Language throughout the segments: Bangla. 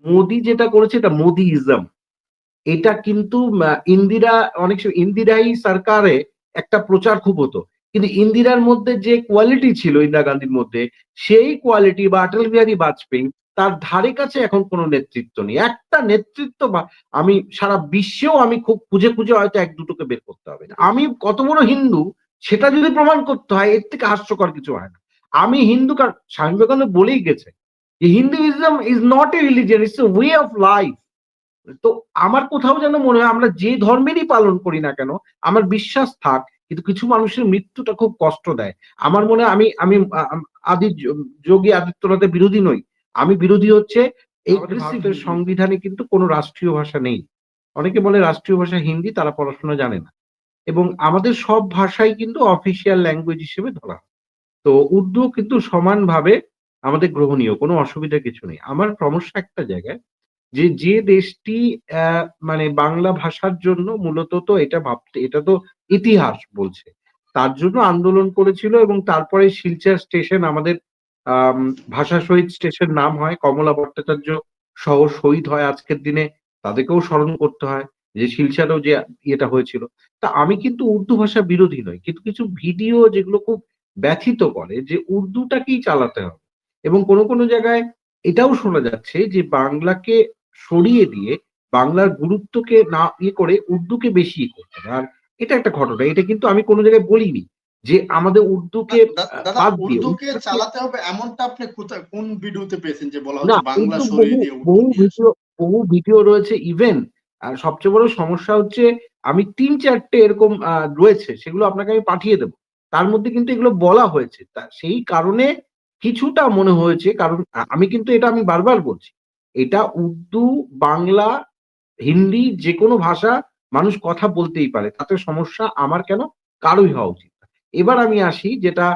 মোদি যেটা করেছে এটা মোদিইজম। এটা কিন্তু ইন্দিরা অনেক সময় ইন্দিরাই সরকারে একটা প্রচার খুব হতো। কিন্তু ইন্দিরার মধ্যে যে কোয়ালিটি ছিল ইন্দিরা গান্ধীর মধ্যে, সেই কোয়ালিটি বা অটল বিহারী বাজপেয়ী তার ধারে কাছে এখন কোন নেতৃত্ব নেই। একটা নেতৃত্ব বা আমি সারা বিশ্বেও আমি খুব খুঁজে, খুঁজে হয়তো ১-২ টোকে বের করতে হবে। আমি কত বড় হিন্দু সেটা যদি প্রমাণ করতে হয় এর থেকে হাস্যকর কিছু হয় না। আমি হিন্দু স্বামী বিবেকানন্দ বলেই গেছে যে Hinduism is not a religion, it's a way of life. তো আমার কোথাও যেন মনে হয় আমরা যে ধর্মেরই পালন করি না কেন, আমার বিশ্বাস থাক কিন্তু কিছু মানুষের মৃত্যুটা খুব কষ্ট দেয়। আমার মনে হয় আমি আমি আ আম আদি যোগী আদিত্যনাথের বিরোধী নই। আমি বিরোধী হচ্ছে এই আমাদের ভারতের সংবিধানে কিন্তু কোন রাষ্ট্রীয় ভাষা নেই। অনেকে বলে রাষ্ট্রীয় ভাষা হিন্দি, তারা পড়াশোনা জানে না। এবং আমাদের সব ভাষাই কিন্তু অফিসিয়াল ল্যাঙ্গুয়েজ হিসেবে ধরা হয়। তো উর্দুও কিন্তু সমানভাবে আমাদের গ্রহণীয়। কোন অসুবিধার কিছু নেই। আমার সমস্যা একটা জায়গায় যে দেশটি মানে বাংলা ভাষার জন্য মূলত তো এটা তো ইতিহাস বলছে। তার জন্য আন্দোলন করেছিল এবং তারপরে শিলচর স্টেশন আমাদের আম ভাষা শহীদ স্টেশন নাম হয়। কমলা ভট্টাচার্য সহ শহীদ হয় আজকের দিনে। তাদেরকেও স্মরণ করতে হয়। যে শিলচরেও যে ইয়েটা হয়েছিল। তা আমি কিন্তু উর্দু ভাষা বিরোধী নই। কিন্তু কিছু ভিডিও যেগুলো খুব ব্যথিত করে যে উর্দুটাকেই চালাতে হবে। এবং কোন জায়গায় এটাও শোনা যাচ্ছে যে বাংলাকে সরিয়ে দিয়ে বাংলার গুরুত্বকে না করে উর্দুকে বেশি করতে হবে। আর এটা একটা ঘটনা। এটা কিন্তু আমি কোন জায়গায় বলিনি যে আমাদের উর্দুকে দাদা, বাদ দিয়ে উর্দুকে চালাতে হবে এমনটা আপনি কোথায় কোন ভিডিওতে পেয়েছেন যে বলা না, হচ্ছে বাংলা উর্দু সরিয়ে দিয়ে উর্দু বহু নিয়ে ভিডিও আসেন? রয়েছে। ইভেন সবচেয়ে বড় সমস্যা হচ্ছে আমি ৩-৪ টে এরকম রয়েছে। সেগুলো আপনাকে আমি পাঠিয়ে দেব। তার মধ্যে কিন্তু এগুলো বলা হয়েছে। সেই কারণে কিছুটা মনে হয়েছে কারণ আমি কিন্তু এটা আমি বারবার বলছি। এটা উর্দু, বাংলা, হিন্দি যেকোনো ভাষা মানুষ কথা বলতেই পারে। তাতে সমস্যা আমার কেন? কারোই হওয়া উচিত না। এবার আমি আসি যেটা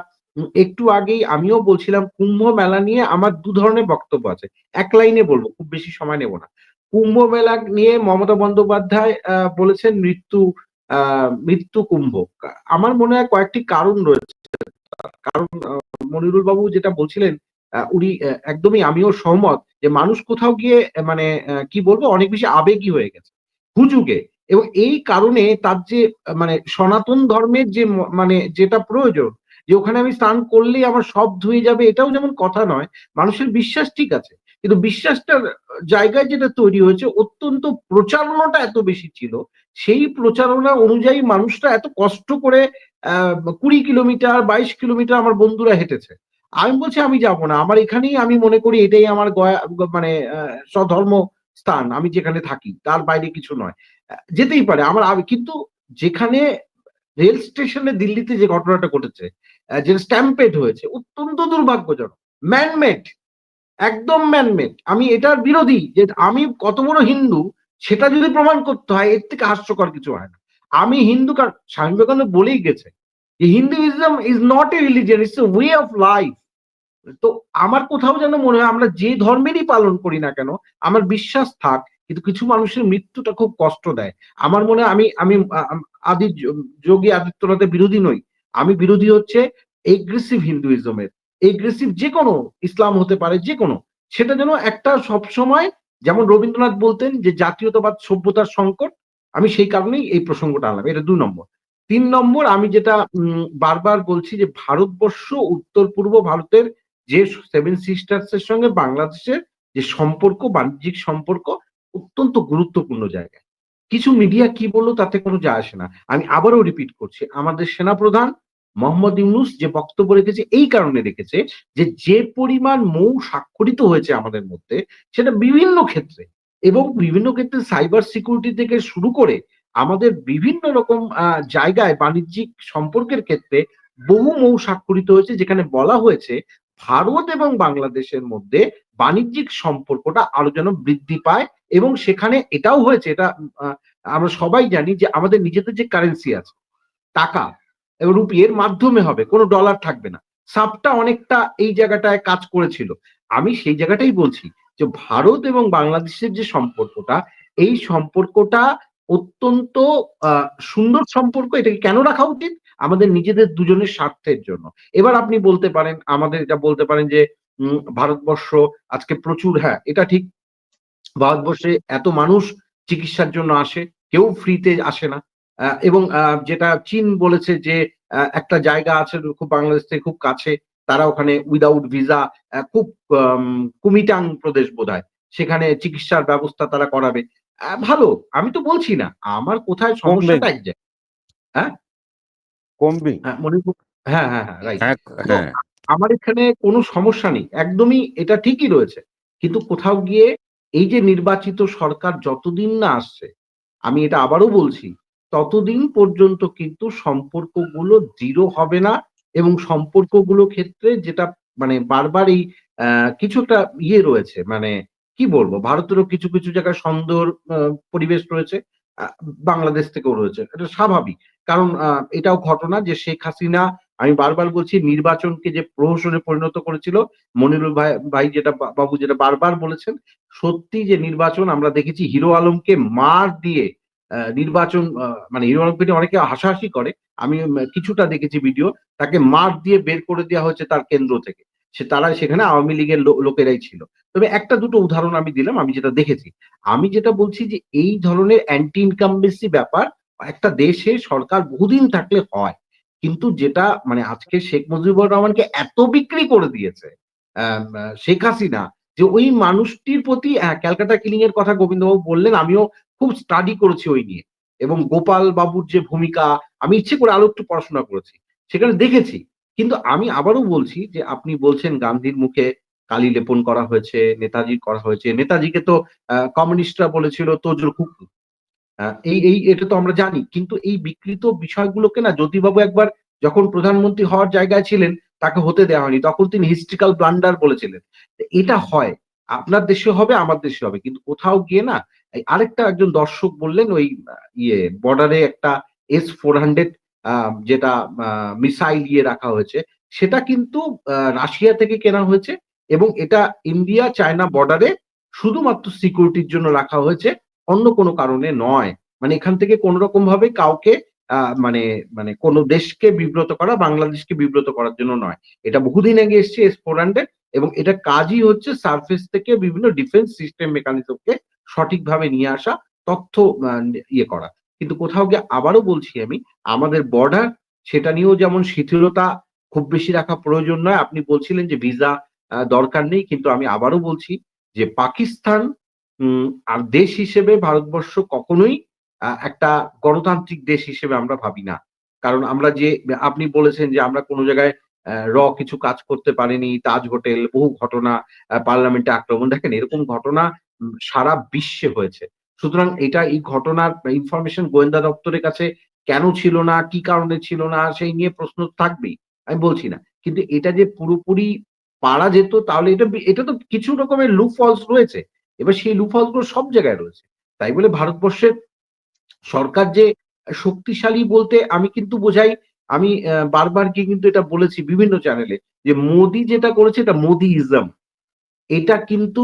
একটু আগেই আমিও বলছিলাম কুম্ভ মেলা নিয়ে আমার ২ ধরনের বক্তব্য আছে। এক লাইনে বলব, খুব বেশি সময় নেব না। কুম্ভ মেলা নিয়ে মমতা বন্দ্যোপাধ্যায় বলেছেন আ মৃত্যু কুম্ভ। আমার মনে হয় কয়েকটি কারণ রয়েছে। কারণ মনিরুল বাবু যেটা বলছিলেন উনি একদমই আমিও সহমত যে মানুষ কোথাও গিয়ে মানে কি বলবো অনেক বেশি আবেগী হয়ে গেছে। হুজুগে এবং এই কারণে তার যে মানে সনাতন ধর্মের যে মানে যেটা প্রয়োজন যে ওখানে আমি স্নান করলেই আমার সব ধুয়ে যাবে এটাও যেমন কথা নয়। মানুষের বিশ্বাস ঠিক আছে। কিন্তু বিশ্বাসটার জায়গায় যেটা তৈরি হয়েছে অত্যন্ত প্রচারণাটা এত বেশি ছিল। সেই প্রচারণা অনুযায়ী মানুষরা এত কষ্ট করে ২০ কিলোমিটার ২২ কিলোমিটার আমার বন্ধুরা হেঁটেছে। আমি বলছি আমি যাব না। আমার এখানেই আমি মনে করি এটাই আমার মানে স্বধর্ম স্থান। আমি যেখানে থাকি। তার বাইরে কিছু নয়। যেতেই পারে। আমার কিন্তু যেখানে রেল স্টেশনে দিল্লিতে যে ঘটনাটা ঘটেছে, যে স্ট্যাম্পেড হয়েছে অত্যন্ত দুর্ভাগ্যজনক। ম্যান মেড, একদম ম্যান মেড। আমি এটার বিরোধী যে আমি কত বড় হিন্দু সেটা যদি প্রমাণ করতে হয় এর থেকে হাস্যকর কিছু হয় না। আমি হিন্দু স্বামী বিবেকানন্দ বলেই গেছে যে Hinduism is not a religion, it's a way of life. তো আমার কোথাও যেন মনে হয় আমরা যে ধর্মেরই পালন করি না কেন, আমার বিশ্বাস থাক কিন্তু কিছু মানুষের মৃত্যুটা খুব কষ্ট দেয়। আমার মনে হয় আমি আমি আ আম আদি যোগী আদিত্যনাথের বিরোধী নই। আমি বিরোধী হচ্ছে এগ্রেসিভ হিন্দুইজমের। এগ্রেসিভ যেকোনো ইসলাম হতে পারে যেকোনো। সেটা যেন একটা সবসময় যেমন রবীন্দ্রনাথ বলতেন যে জাতীয়তাবাদ সভ্যতার সংকট। আমি সেই কারণেই এই প্রসঙ্গটা আনলাম। এটা ২ নম্বর। ৩ নম্বর আমি যেটা বারবার বলছি যে ভারতবর্ষ উত্তর-পূর্ব ভারতের যে সেভেন সিস্টার্স এর সঙ্গে বাংলাদেশের যে সম্পর্ক, বাণিজ্যিক সম্পর্ক অত্যন্ত গুরুত্বপূর্ণ জায়গায়। কিছু মিডিয়া কি বলল তাতে কোনো যায় আসে না। আমি আবারও রিপিট করছি, আমাদের সেনাপ্রধান মোহাম্মদ ইউনূস যে বক্তব্য রেখেছে এই কারণে রেখেছে যে পরিমাণ মৌ স্বাক্ষরিত হয়েছে আমাদের মধ্যে সেটা বিভিন্ন ক্ষেত্রে এবং বিভিন্ন ক্ষেত্রে সাইবার সিকিউরিটি থেকে শুরু করে আমাদের বিভিন্ন রকম জায়গায় বাণিজ্যিক সম্পর্কের ক্ষেত্রে বহু মৌ স্বাক্ষরিত হয়েছে যেখানে বলা হয়েছে ভারত এবং বাংলাদেশের মধ্যে বাণিজ্যিক সম্পর্কটা আরো যেন বৃদ্ধি পায় এবং সেখানে এটাও হয়েছে এটা আমরা সবাই জানি যে আমাদের নিজেদের যে কারেন্সি আছে টাকা এবং রুপি এর মাধ্যমে হবে কোনো ডলার থাকবে না। সাবটা অনেকটা এই জায়গাটায় কাজ করেছিল। আমি সেই জায়গাটাই বলছি যে ভারত এবং বাংলাদেশের যে সম্পর্কটা এই সম্পর্কটা অত্যন্ত আ সুন্দর সম্পর্ক। এটাকে কেন রাখা উচিত? আমাদের নিজেদের দুজনের স্বার্থের জন্য। এবার আপনি বলতে পারেন আমাদের এটা বলতে পারেন যে ভারতবর্ষ আজকে প্রচুর হ্যাঁ, এটা ঠিক ভারতবর্ষে এত মানুষ চিকিৎসার জন্য আসে, কেউ ফ্রিতে আসে না। এবং যেটা চীন বলেছে যে একটা জায়গা আছে খুব বাংলাদেশ থেকে খুব কাছে, তারা ওখানে উইথআউট ভিসা খুব আম কুমিটাং প্রদেশ বোধহয়। সেখানে চিকিৎসার ব্যবস্থা তারা করাবে। ভালো, আমি তো বলছি না। আমার কোথায় কুম্বিং, সমস্যাটা এক জায়গায় হ্যাঁ? কুম্বিং। মণিপুর হ্যাঁ, হ্যাঁ, হ্যাঁ, রাইট। হ্যাঁ, তো হ্যাঁ। আমার এখানে কোনো সমস্যা নেই। একদমই এটা ঠিকই রয়েছে। কিন্তু কোথাও গিয়ে এই যে নির্বাচিত সরকার যতদিন না আসছে, আমি এটা আবারও বলছি, ততদিন পর্যন্ত কিন্তু সম্পর্কগুলো দৃঢ় হবে না এবং সম্পর্কগুলো ক্ষেত্রে যেটা মানে বারবার এই কিছু একটা রয়েছে মানে কি বলবো? ভারতেরও কিছু, কিছু জায়গায় সন্দেহর পরিবেশ রয়েছে। আ বাংলাদেশ থেকেও রয়েছে। এটা স্বাভাবিক। কারণ এটাও ঘটনা যে শেখ হাসিনা আমি বারবার বলছি নির্বাচনকে যে প্রহসনে পরিণত করেছিল, মনিরুল ভাই যেটা বাবু যেটা বারবার বলেছেন, সত্যি যে নির্বাচন আমরা দেখেছি হিরো আলমকে মার দিয়ে নির্বাচন মানে হিরো আলমকে নিয়ে অনেকে হাসাহাসি করে। আমি কিছুটা দেখেছি ভিডিও। তাকে মার দিয়ে বের করে দেওয়া হয়েছে তার কেন্দ্র থেকে। তারা সেখানে আওয়ামী লীগের লোকেরাই ছিল। তবে ১ টা ২ টো উদাহরণ আমি দিলাম, আমি যেটা দেখেছি। আমি যেটা বলছি যে এই ধরনের অ্যান্টি ইনকামবেন্সি ব্যাপার একটা দেশে সরকার বহুদিন থাকলে হয়। কিন্তু যেটা মানে আজকে শেখ মুজিবুর রহমানকে এত বিক্রি করে দিয়েছে শেখ হাসিনা যে ওই মানুষটির প্রতি ক্যালকাটা কিলিং এর কথা গোবিন্দবাবু বললেন, আমিও খুব স্টাডি করেছি ওই নিয়ে। এবং গোপাল বাবুর যে ভূমিকা আমি ইচ্ছে করে আরো একটু পড়াশোনা করেছি। সেখানে দেখেছি। কিন্তু আমি আবারও বলছি যে আপনি বলছেন গান্ধীর মুখে কালি লেপন করা হয়েছে, নেতাজির করা হয়েছে। নেতাজিকে তো কমিউনিস্টরা বলেছিল তোজো কুকু। এটা তো আমরা জানি। কিন্তু এই বিকৃত বিষয়গুলোকে না জ্যোতিবাবু একবার যখন প্রধানমন্ত্রী হওয়ার জায়গায় ছিলেন, তাকে হতে দেওয়া হয়নি। তখন তিনি হিস্ট্রিক্যাল ব্লান্ডার বলেছিলেন। এটা হয়। আপনার দেশে হবে, আমার দেশে হবে। কিন্তু কোথাও গিয়ে না এই আরেকটা একজন দর্শক বললেন ওই বর্ডারে একটা S-400 আ যেটা আ মিসাইল রাখা হয়েছে। সেটা কিন্তু রাশিয়া থেকে কেনা হয়েছে এবং এটা ইন্ডিয়া চায়না বর্ডারে শুধুমাত্র সিকিউরিটির জন্য রাখা হয়েছে। অন্য কোনো কারণে নয়। মানে এখান থেকে কোন রকম ভাবে কাউকে আ মানে মানে কোন দেশকে বিব্রত করা, বাংলাদেশকে বিব্রত করার জন্য নয়। এটা বহুদিন আগে এসছে S-400 এবং এটার কাজই হচ্ছে সারফেস থেকে বিভিন্ন ডিফেন্স সিস্টেম মেকানিজমকে সঠিকভাবে নিয়ে আসা, তথ্য আ করা। কিন্তু কোথাও গিয়ে আবারও বলছি আমি, আমাদের বর্ডার সেটা নিয়েও যেমন শিথিলতা খুব বেশি রাখা প্রয়োজন নয়। আপনি বলছিলেন যে ভিসা দরকার নেই। কিন্তু আমি আবারও বলছি যে পাকিস্তান আর দেশ হিসেবে ভারতবর্ষ কখনোই একটা গণতান্ত্রিক দেশ হিসেবে আমরা ভাবি না। কারণ আমরা যে আপনি বলেছেন যে আমরা কোন জায়গায় কিছু কাজ করতে পারিনি, তাজ হোটেল, বহু ঘটনা, পার্লামেন্টে আক্রমণ। দেখেন এরকম ঘটনা সারা বিশ্বে হয়েছে। সুতরাং এই ঘটনার ইনফরমেশন গোয়েন্দা দপ্তরের কাছে কেন ছিল না, কি কারণে ছিল না, সেই নিয়ে প্রশ্ন থাকবেই। আমি বলছি না। কিন্তু এটা যে পুরোপুরি পারা যেত তাহলে এটা তো কিছু রকমের লুপ হলস রয়েছে। এবার সেই লুপ হলস গুলো সব জায়গায় রয়েছে। তাই বলে ভারতবর্ষের সরকার যে শক্তিশালী বলতে আমি কিন্তু বোঝাই আমি বারবার গিয়ে কিন্তু এটা বলেছি বিভিন্ন চ্যানেলে যে মোদি যেটা করেছে এটা মোদিইজম। এটা কিন্তু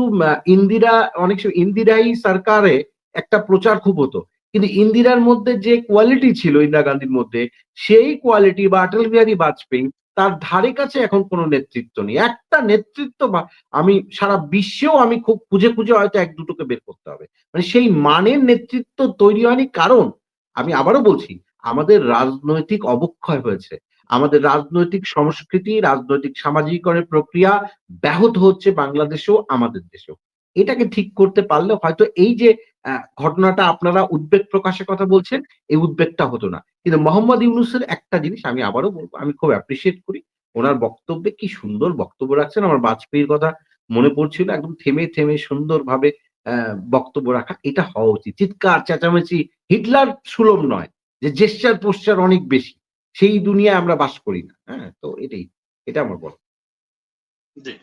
ইন্দিরা অনেক সময় ইন্দিরাই সরকারে একটা প্রচার খুব হতো। কিন্তু ইন্দিরার মধ্যে যে কোয়ালিটি ছিল ইন্দিরা গান্ধীর মধ্যে, সেই কোয়ালিটি বা অটল বিহারী বাজপেয়ী তার ধারে কাছে এখন কোন নেতৃত্ব নেই। একটা নেতৃত্ব বা আমি সারা বিশ্বেও আমি খুব খুঁজে, খুঁজে হয়তো ১-২ টোকে বের করতে হবে। মানে সেই মানের নেতৃত্ব তৈরি হয়নি কারণ আমি আবারও বলছি, আমাদের রাজনৈতিক অবক্ষয় হয়েছে। আমাদের রাজনৈতিক সংস্কৃতি, রাজনৈতিক সামাজিকরণের প্রক্রিয়া ব্যাহত হচ্ছে বাংলাদেশেও আমাদের দেশেও। এটাকে ঠিক করতে পারলে হয়তো এই যে ঘটনাটা আপনারা উদ্বেগ প্রকাশের কথা বলছেন, এই উদ্বেগটা হতো না। কিন্তু মোহাম্মদ ইউনূসের একটা জিনিস আমি আবারও বলব, আমি খুব অ্যাপ্রিশিয়েট করি। উনার বক্তব্যে কি সুন্দর বক্তব্য রাখছেন। আমার বাজপেয়ীর কথা মনে পড়ছিল। একদম থেমে, থেমে সুন্দরভাবে বক্তব্য রাখা। এটা হওয়া উচিত। চিৎকার চেঁচামেচি হিটলার সুলভ নয়। যে জেস্চার পোস্চার অনেক বেশি। সেই দুনিয়ায় আমরা বাস করি না। হ্যাঁ? তো এটা আমার বলা। জি।